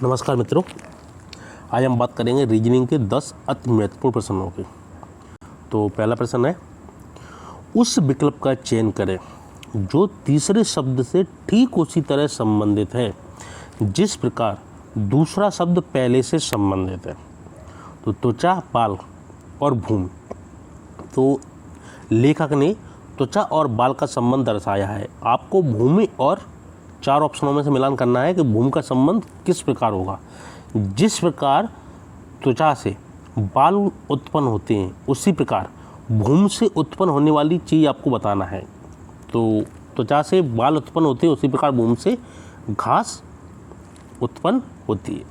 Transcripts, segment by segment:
नमस्कार मित्रों, आज हम बात करेंगे रीजनिंग के 10 अति महत्वपूर्ण प्रश्नों की। तो पहला प्रश्न है, उस विकल्प का चयन करें जो तीसरे शब्द से ठीक उसी तरह संबंधित है जिस प्रकार दूसरा शब्द पहले से संबंधित है। तो त्वचा, बाल और भूमि। तो लेखक ने त्वचा और बाल का संबंध दर्शाया है। आपको भूमि और 4 ऑप्शनों में से मिलान करना है कि भूमि का संबंध किस प्रकार होगा। जिस प्रकार त्वचा से बाल उत्पन्न होते हैं उसी प्रकार भूमि से उत्पन्न होने वाली चीज़ आपको बताना है। तो त्वचा से बाल उत्पन्न होते हैं उसी प्रकार भूमि से घास उत्पन्न होती है।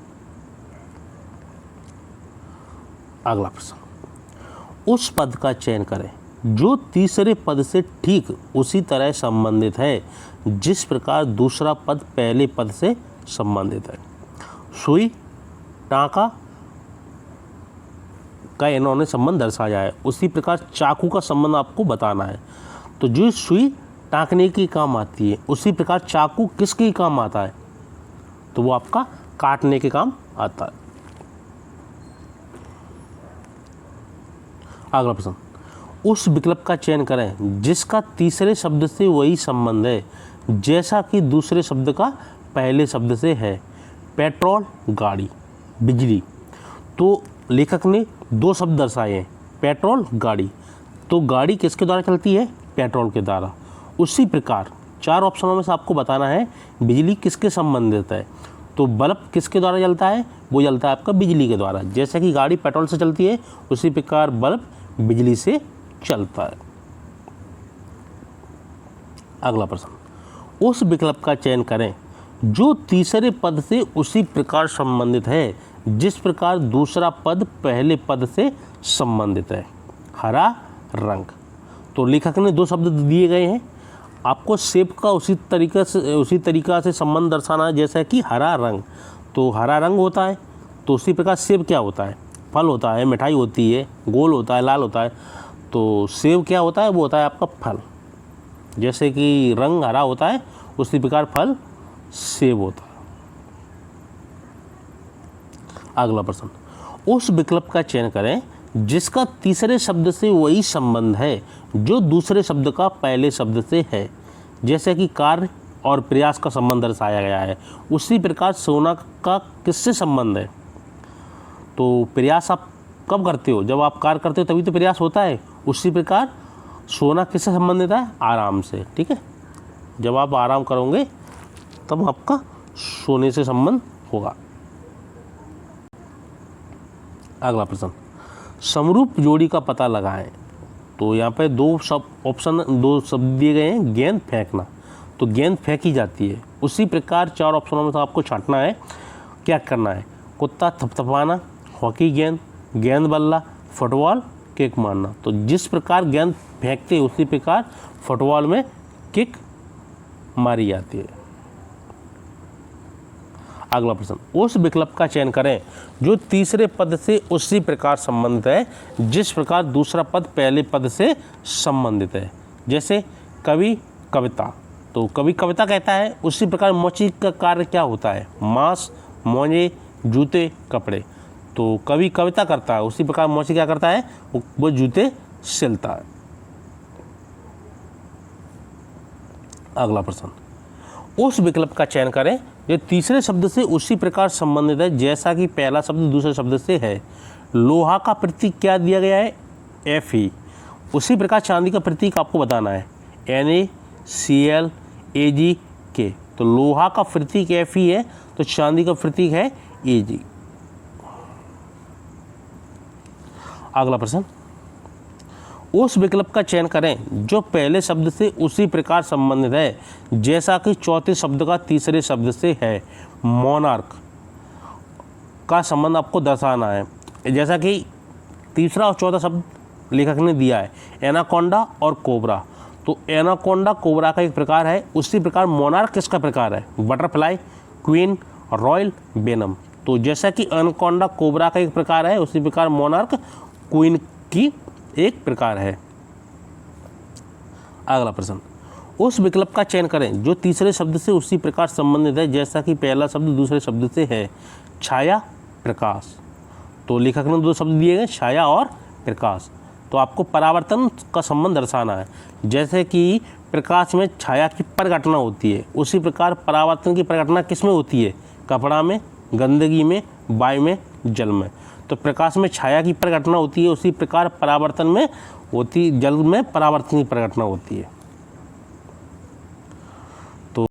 अगला प्रश्न, उस पद का चयन करें जो तीसरे पद से ठीक उसी तरह संबंधित है जिस प्रकार दूसरा पद पहले पद से संबंधित है। सुई, टाँका का इन्होंने संबंध दर्शाया है, उसी प्रकार चाकू का संबंध आपको बताना है। तो जो सुई टाँकने की काम आती है उसी प्रकार चाकू किसके काम आता है, तो वो आपका काटने के काम आता है। अगला प्रश्न, उस विकल्प का चयन करें जिसका तीसरे शब्द से वही संबंध है जैसा कि दूसरे शब्द का पहले शब्द से है। पेट्रोल, गाड़ी, बिजली। तो लेखक ने 2 शब्द दर्शाए हैं, पेट्रोल, गाड़ी। तो गाड़ी किसके द्वारा चलती है, पेट्रोल के द्वारा। उसी प्रकार 4 ऑप्शनों में से आपको बताना है बिजली किसके संबंधित है। तो बल्ब किसके द्वारा जलता है, वो जलता है आपका बिजली के द्वारा। जैसे कि गाड़ी पेट्रोल से चलती है उसी प्रकार बल्ब बिजली से चलता है। अगला प्रश्न, उस विकल्प का चयन करें जो तीसरे पद से उसी प्रकार संबंधित है जिस प्रकार दूसरा पद पहले पद से संबंधित है। हरा रंग। तो लेखक ने 2 शब्द दिए गए हैं, आपको सेब का उसी तरीका से संबंध दर्शाना है जैसा कि हरा रंग। तो हरा रंग होता है तो उसी प्रकार सेब क्या होता है, फल होता है, मिठाई होती है, गोल होता है, लाल होता है। तो सेब क्या होता है, वो होता है आपका फल। जैसे कि रंग हरा होता है उसी प्रकार फल सेब होता है। अगला प्रश्न, उस विकल्प का चयन करें जिसका तीसरे शब्द से वही संबंध है जो दूसरे शब्द का पहले शब्द से है। जैसे कि कार्य और प्रयास का संबंध दर्शाया गया है, उसी प्रकार सोना का किससे संबंध है। तो प्रयास आप कब करते हो, जब आप कार्य करते हो तभी तो प्रयास होता है। उसी प्रकार सोना किससे संबंधित है, आराम से। ठीक है, जब आप आराम करोगे तब आपका सोने से संबंध होगा। अगला प्रश्न, समरूप जोड़ी का पता लगाएं। तो यहाँ पे 2 शब्द दिए गए हैं, गेंद फेंकना। तो गेंद फेंकी जाती है, उसी प्रकार 4 ऑप्शनों में से आपको छांटना है, क्या करना है। कुत्ता थपथपाना, हॉकी गेंद, गेंद बल्ला, फुटबॉल, किक मारना। तो जिस प्रकार गेंद फेंकते हैं उसी प्रकार फुटबॉल में किक मारी जाती है। अगला प्रश्न, उस विकल्प का चयन करें जो तीसरे पद से उसी प्रकार संबंधित है जिस प्रकार दूसरा पद पहले पद से संबंधित है। जैसे कवि, कविता। तो कवि कविता कहता है उसी प्रकार मोची का कार्य क्या होता है, मांस, मोजे, जूते, कपड़े। तो कवि कविता करता है उसी प्रकार मोची क्या करता है, वो जूते सिलता है। अगला प्रश्न, उस विकल्प का चयन करें जो तीसरे शब्द से उसी प्रकार संबंधित है जैसा कि पहला शब्द दूसरे शब्द से है। लोहा का प्रतीक क्या दिया गया है, Fe। उसी प्रकार चांदी का प्रतीक आपको बताना है, NaClAgK। तो लोहा का प्रतीक Fe है तो चांदी का प्रतीक है Ag। अगला प्रश्न, उस विकल्प का चयन करें जो पहले शब्द से उसी प्रकार संबंधित है जैसा कि चौथे शब्द का तीसरे शब्द से है। मोनार्क का संबंध आपको दर्शाना है। जैसा कि तीसरा और चौथा शब्द लेखक ने दिया है, एनाकोंडा और कोबरा। तो एनाकोंडा कोबरा का एक प्रकार है, उसी प्रकार मोनार्क किसका प्रकार है, बटरफ्लाई, क्वीन, रॉयल, वेनम। तो जैसा कि एनाकोंडा कोबरा का एक प्रकार है उसी प्रकार मोनार्क क्वीन की एक प्रकार है। अगला प्रश्न, उस विकल्प का चयन करें जो तीसरे शब्द से उसी प्रकार संबंधित है जैसा कि पहला शब्द दूसरे शब्द से है। छाया, प्रकाश। तो लेखक ने दो शब्द दिए गए, छाया और प्रकाश। तो आपको परावर्तन का संबंध दर्शाना है। जैसे कि प्रकाश में छाया की प्रघटना होती है, उसी प्रकार परावर्तन की प्रघटना किस में होती है? कपड़ा में, गंदगी में, वायु में, जल में। तो प्रकाश में छाया की प्रघटना होती है, उसी प्रकार परावर्तन में होती, जल में परावर्तन की प्रघटना होती है।